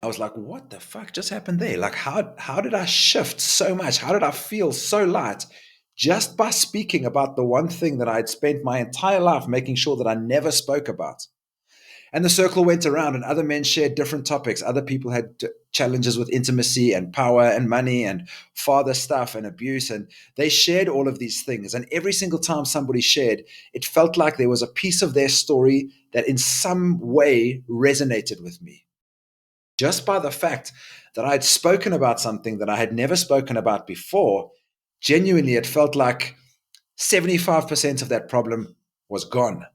I was like, what the fuck just happened there? Like, how did I shift so much? How did I feel so light just by speaking about the one thing that I had spent my entire life making sure that I never spoke about? And the circle went around, and other men shared different topics. Other people had challenges with intimacy and power and money and father stuff and abuse. And they shared all of these things. And every single time somebody shared, it felt like there was a piece of their story that in some way resonated with me. Just by the fact that I had spoken about something that I had never spoken about before, genuinely, it felt like 75% of that problem was gone.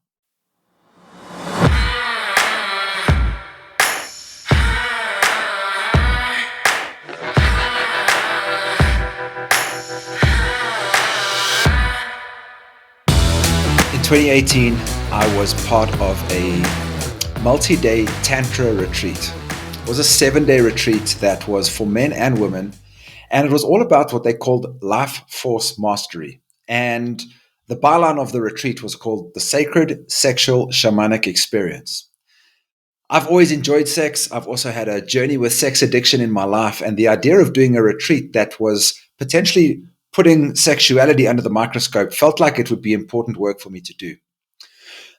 In 2018, I was part of a multi-day Tantra retreat. It was a 7-day retreat that was for men and women, and it was all about what they called life force mastery. And the byline of the retreat was called the Sacred Sexual Shamanic Experience. I've always enjoyed sex. I've also had a journey with sex addiction in my life, and the idea of doing a retreat that was potentially putting sexuality under the microscope felt like it would be important work for me to do.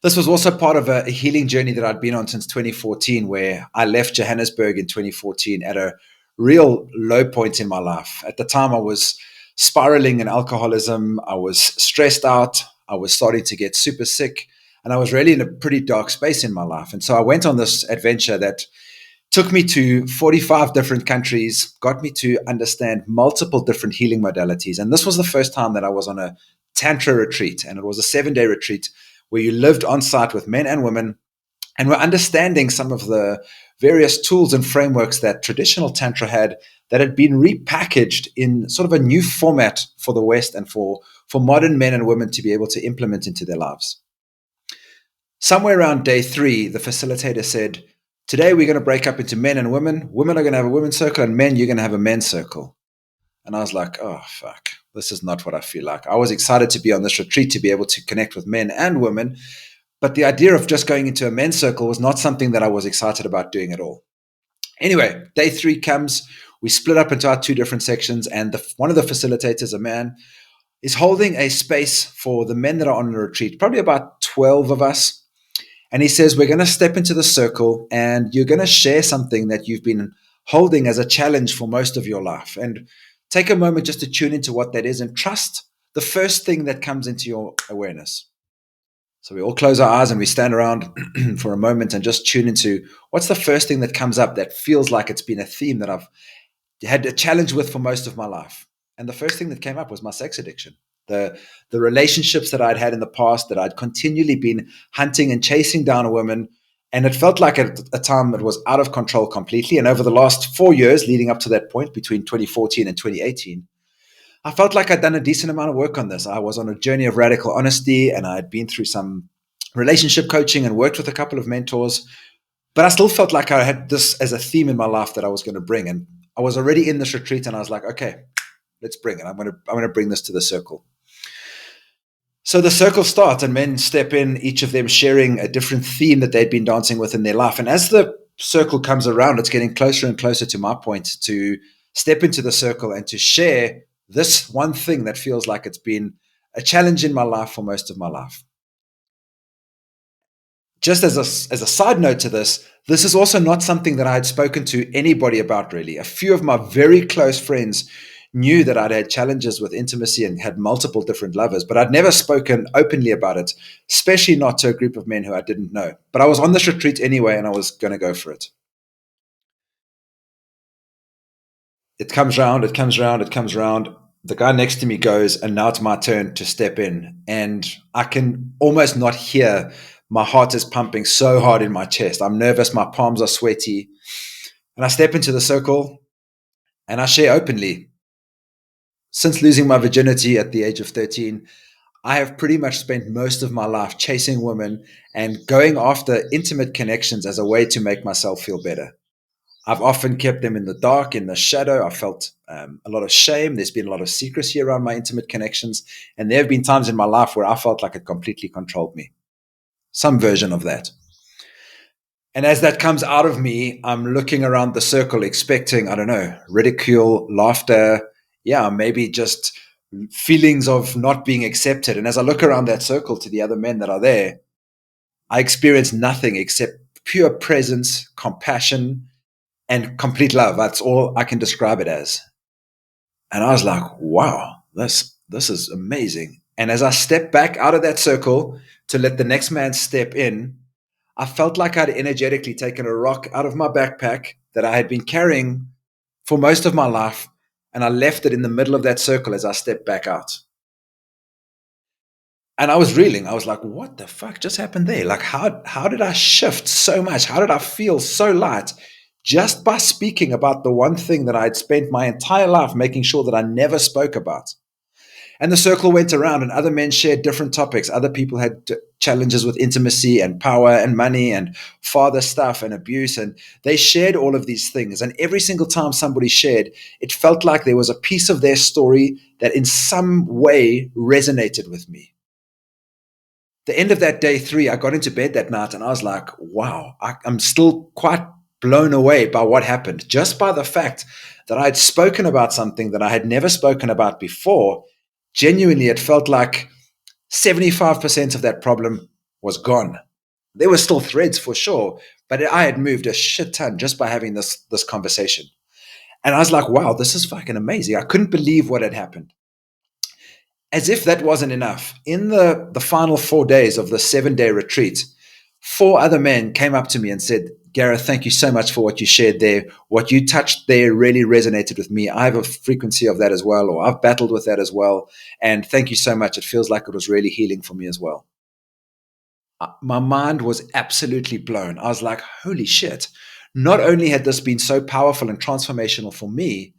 This was also part of a healing journey that I'd been on since 2014, where I left Johannesburg in 2014 at a real low point in my life. At the time, I was spiraling in alcoholism. I was stressed out. I was starting to get super sick. And I was really in a pretty dark space in my life. And so I went on this adventure that took me to 45 different countries, got me to understand multiple different healing modalities. And this was the first time that I was on a Tantra retreat. And it was a 7-day retreat where you lived on site with men and women. And we're understanding some of the various tools and frameworks that traditional Tantra had that had been repackaged in sort of a new format for the West and for modern men and women to be able to implement into their lives. Somewhere around day 3, the facilitator said, today we're going to break up into men and women. Women are going to have a women's circle, and men, you're going to have a men's circle. And I was like, oh, fuck, this is not what I feel like. I was excited to be on this retreat, to be able to connect with men and women. But the idea of just going into a men's circle was not something that I was excited about doing at all. Anyway, day 3 comes. We split up into our 2 different sections. And one of the facilitators, a man, is holding a space for the men that are on the retreat, probably about 12 of us. And he says, we're going to step into the circle and you're going to share something that you've been holding as a challenge for most of your life. And take a moment just to tune into what that is and trust the first thing that comes into your awareness. So we all close our eyes and we stand around for a moment and just tune into what's the first thing that comes up that feels like it's been a theme that I've had a challenge with for most of my life. And the first thing that came up was my sex addiction. The relationships that I'd had in the past, that I'd continually been hunting and chasing down a woman. And it felt like at a time it was out of control completely. And over the last 4 years leading up to that point, between 2014 and 2018, I felt like I'd done a decent amount of work on this. I was on a journey of radical honesty, and I'd been through some relationship coaching and worked with a couple of mentors. But I still felt like I had this as a theme in my life that I was going to bring. And I was already in this retreat, and I was like, okay, let's bring it. I'm going to bring this to the circle. So the circle starts and men step in, each of them sharing a different theme that they'd been dancing with in their life. And as the circle comes around, it's getting closer and closer to my point to step into the circle and to share this one thing that feels like it's been a challenge in my life for most of my life. Just as a side note to this is also not something that I had spoken to anybody about really. A few of my very close friends knew that I'd had challenges with intimacy and had multiple different lovers, but I'd never spoken openly about it, especially not to a group of men who I didn't know. But I was on this retreat anyway, and I was going to go for it. It comes round, it comes round, it comes round. The guy next to me goes, and now it's my turn to step in. And I can almost not hear. My heart is pumping so hard in my chest. I'm nervous. My palms are sweaty. And I step into the circle and I share openly. Since losing my virginity at the age of 13, I have pretty much spent most of my life chasing women and going after intimate connections as a way to make myself feel better. I've often kept them in the dark, in the shadow. I felt a lot of shame. There's been a lot of secrecy around my intimate connections. And there have been times in my life where I felt like it completely controlled me. Some version of that. And as that comes out of me, I'm looking around the circle expecting, I don't know, ridicule, laughter, yeah, maybe just feelings of not being accepted. And as I look around that circle to the other men that are there, I experience nothing except pure presence, compassion, and complete love. That's all I can describe it as. And I was like, wow, this is amazing. And as I stepped back out of that circle to let the next man step in, I felt like I'd energetically taken a rock out of my backpack that I had been carrying for most of my life, and I left it in the middle of that circle as I stepped back out. And I was reeling. I was like, what the fuck just happened there? Like, how did I shift so much? How did I feel so light just by speaking about the one thing that I had spent my entire life making sure that I never spoke about? And the circle went around, and other men shared different topics. Other people had challenges with intimacy and power and money and father stuff and abuse. And they shared all of these things. And every single time somebody shared, it felt like there was a piece of their story that in some way resonated with me. The end of that day 3, I got into bed that night and I was like, wow, I'm still quite blown away by what happened. Just by the fact that I had spoken about something that I had never spoken about before, genuinely, it felt like 75% of that problem was gone. There were still threads for sure, but I had moved a shit ton just by having this conversation. And I was like, wow, this is fucking amazing. I couldn't believe what had happened. As if that wasn't enough, in the final 4 days of the 7-day retreat, 4 other men came up to me and said, Gareth, thank you so much for what you shared there. What you touched there really resonated with me. I have a frequency of that as well, or I've battled with that as well. And thank you so much. It feels like it was really healing for me as well. My mind was absolutely blown. I was like, holy shit. Not only had this been so powerful and transformational for me,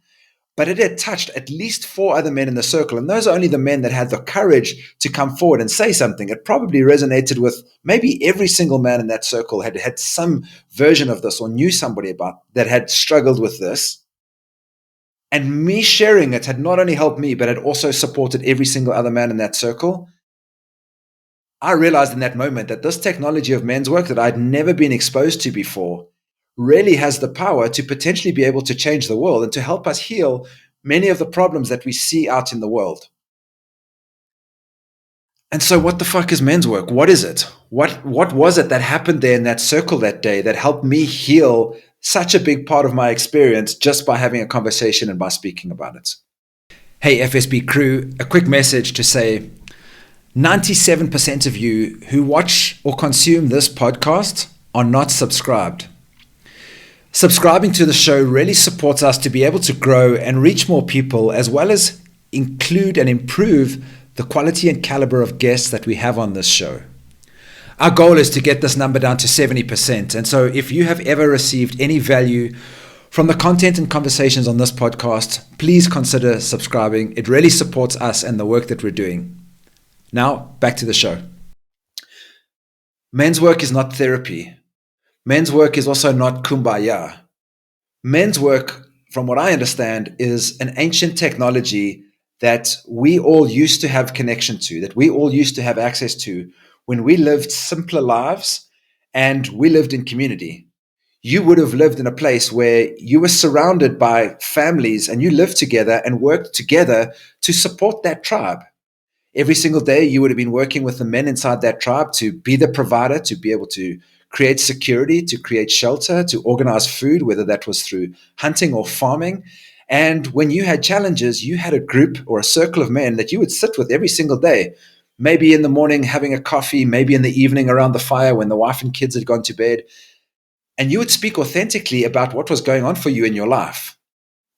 but it had touched at least 4 other men in the circle. And those are only the men that had the courage to come forward and say something. It probably resonated with maybe every single man in that circle had had some version of this or knew somebody about that had struggled with this. And me sharing it had not only helped me, but it also supported every single other man in that circle. I realized in that moment that this technology of men's work that I'd never been exposed to before really has the power to potentially be able to change the world and to help us heal many of the problems that we see out in the world. And so what the fuck is men's work? What is it? What was it that happened there in that circle that day that helped me heal such a big part of my experience just by having a conversation and by speaking about it? Hey, FSB crew, a quick message to say 97% of you who watch or consume this podcast are not subscribed. Subscribing to the show really supports us to be able to grow and reach more people, as well as include and improve the quality and caliber of guests that we have on this show. Our goal is to get this number down to 70%. And so if you have ever received any value from the content and conversations on this podcast, please consider subscribing. It really supports us and the work that we're doing. Now, back to the show. Men's work is not therapy. Men's work is also not kumbaya. Men's work, from what I understand, is an ancient technology that we all used to have connection to, that we all used to have access to when we lived simpler lives and we lived in community. You would have lived in a place where you were surrounded by families and you lived together and worked together to support that tribe. Every single day, you would have been working with the men inside that tribe to be the provider, to be able to create security, to create shelter, to organize food, whether that was through hunting or farming. And when you had challenges, you had a group or a circle of men that you would sit with every single day, maybe in the morning having a coffee, maybe in the evening around the fire when the wife and kids had gone to bed. And you would speak authentically about what was going on for you in your life.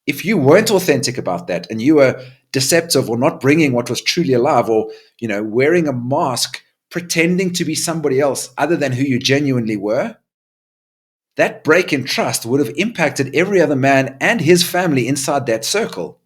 If you weren't authentic about that and you were deceptive or not bringing what was truly alive, or wearing a mask, pretending to be somebody else other than who you genuinely were, that break in trust would have impacted every other man and his family inside that circle.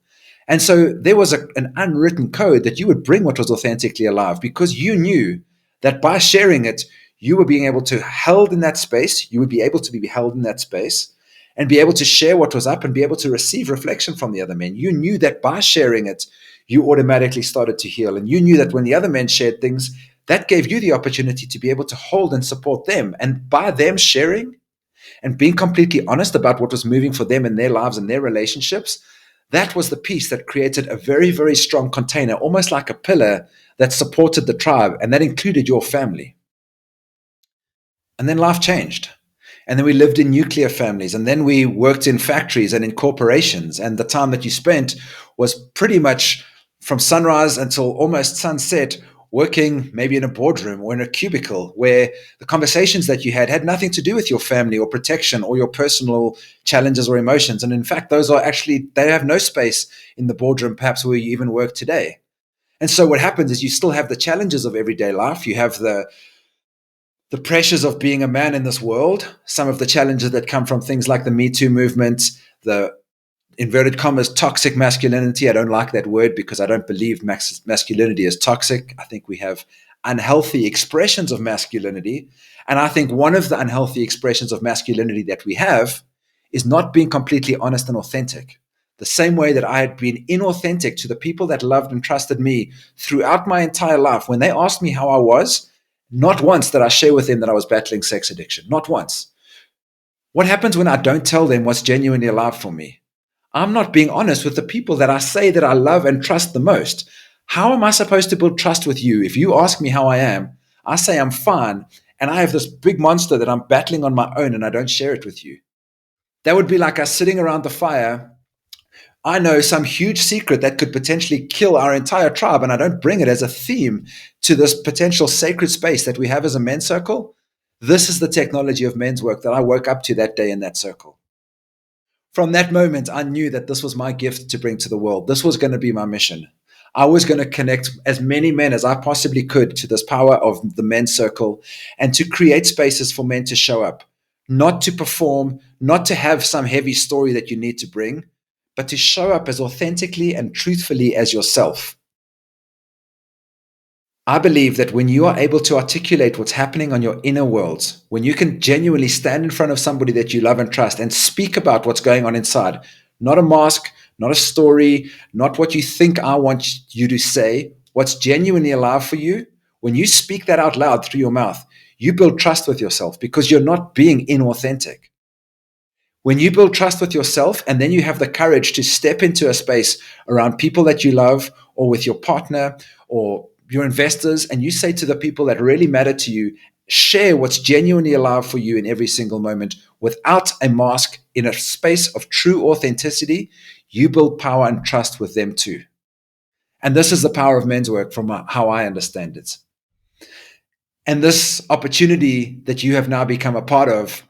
And so there was an unwritten code that you would bring what was authentically alive, because you knew that by sharing it, you were being able to held in that space, you would be able to be held in that space and be able to share what was up and be able to receive reflection from the other men. You knew that by sharing it, you automatically started to heal. And you knew that when the other men shared things, that gave you the opportunity to be able to hold and support them. And by them sharing, and being completely honest about what was moving for them in their lives and their relationships, that was the piece that created a very, very strong container, almost like a pillar that supported the tribe, and that included your family. And then life changed. And then we lived in nuclear families, and then we worked in factories and in corporations. And the time that you spent was pretty much from sunrise until almost sunset, working maybe in a boardroom or in a cubicle where the conversations that you had nothing to do with your family or protection or your personal challenges or emotions. And in fact, those are actually, they have no space in the boardroom, perhaps where you even work today. And so what happens is you still have the challenges of everyday life. You have the pressures of being a man in this world, some of the challenges that come from things like the Me Too movement, the inverted commas toxic masculinity. I don't like that word because I don't believe masculinity is toxic. I think we have unhealthy expressions of masculinity. And I think one of the unhealthy expressions of masculinity that we have is not being completely honest and authentic. The same way that I had been inauthentic to the people that loved and trusted me throughout my entire life. When they asked me how I was, not once did I share with them that I was battling sex addiction. Not once. What happens when I don't tell them what's genuinely alive for me? I'm not being honest with the people that I say that I love and trust the most. How am I supposed to build trust with you if you ask me how I am, I say I'm fine, and I have this big monster that I'm battling on my own and I don't share it with you? That would be like us sitting around the fire. I know some huge secret that could potentially kill our entire tribe, and I don't bring it as a theme to this potential sacred space that we have as a men's circle. This is the technology of men's work that I woke up to that day in that circle. From that moment, I knew that this was my gift to bring to the world. This was going to be my mission. I was going to connect as many men as I possibly could to this power of the men's circle and to create spaces for men to show up, not to perform, not to have some heavy story that you need to bring, but to show up as authentically and truthfully as yourself. I believe that when you are able to articulate what's happening on your inner worlds, when you can genuinely stand in front of somebody that you love and trust and speak about what's going on inside, not a mask, not a story, not what you think I want you to say, what's genuinely alive for you, when you speak that out loud through your mouth, you build trust with yourself because you're not being inauthentic. When you build trust with yourself and then you have the courage to step into a space around people that you love or with your partner or your investors, and you say to the people that really matter to you, share what's genuinely alive for you in every single moment without a mask, in a space of true authenticity, you build power and trust with them too. And this is the power of men's work from how I understand it. And this opportunity that you have now become a part of,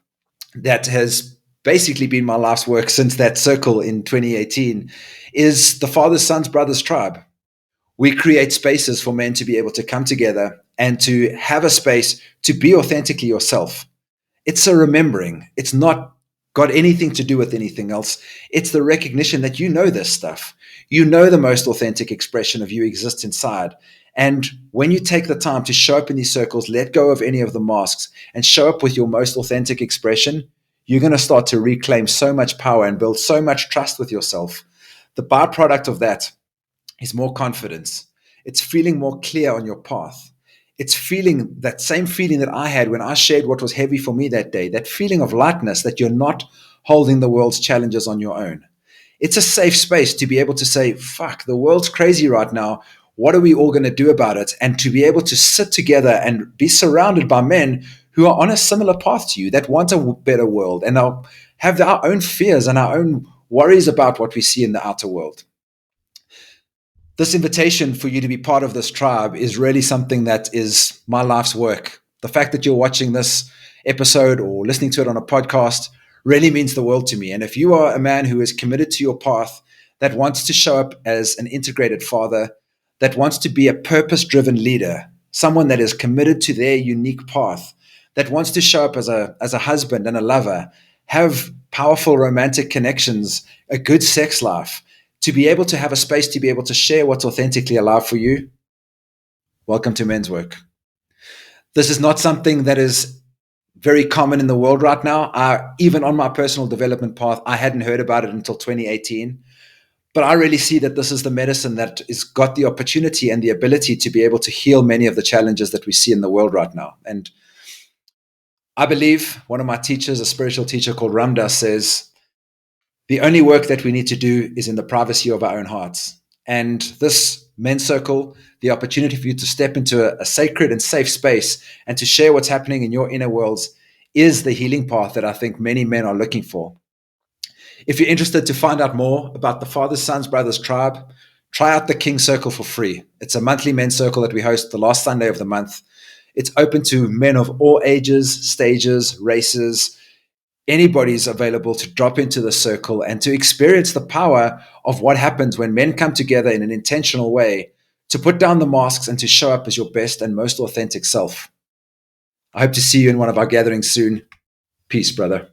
that has basically been my life's work since that circle in 2018, is the Father's Sons Brothers Tribe. We create spaces for men to be able to come together and to have a space to be authentically yourself. It's a remembering. It's not got anything to do with anything else. It's the recognition that you know this stuff. You know the most authentic expression of you exists inside. And when you take the time to show up in these circles, let go of any of the masks and show up with your most authentic expression, you're going to start to reclaim so much power and build so much trust with yourself. The byproduct of that is more confidence. It's feeling more clear on your path. It's feeling that same feeling that I had when I shared what was heavy for me that day, that feeling of lightness, that you're not holding the world's challenges on your own. It's a safe space to be able to say, fuck, the world's crazy right now. What are we all going to do about it? And to be able to sit together and be surrounded by men who are on a similar path to you, that want a better world and have our own fears and our own worries about what we see in the outer world. This invitation for you to be part of this tribe is really something that is my life's work. The fact that you're watching this episode or listening to it on a podcast really means the world to me. And if you are a man who is committed to your path, that wants to show up as an integrated father, that wants to be a purpose-driven leader, someone that is committed to their unique path, that wants to show up as a husband and a lover, have powerful romantic connections, a good sex life, to be able to have a space to be able to share what's authentically alive for you, welcome to men's work. This is not something that is very common in the world right now. Even on my personal development path, I hadn't heard about it until 2018. But I really see that this is the medicine that has got the opportunity and the ability to be able to heal many of the challenges that we see in the world right now. And I believe one of my teachers, a spiritual teacher called Ramdas, says the only work that we need to do is in the privacy of our own hearts. And this men's circle, the opportunity for you to step into a sacred and safe space and to share what's happening in your inner worlds is the healing path that I think many men are looking for. If you're interested to find out more about the Fathers, Sons, Brothers Tribe, try out the King Circle for free. It's a monthly men's circle that we host the last Sunday of the month. It's open to men of all ages, stages, races. Anybody's available to drop into the circle and to experience the power of what happens when men come together in an intentional way to put down the masks and to show up as your best and most authentic self. I hope to see you in one of our gatherings soon. Peace, brother.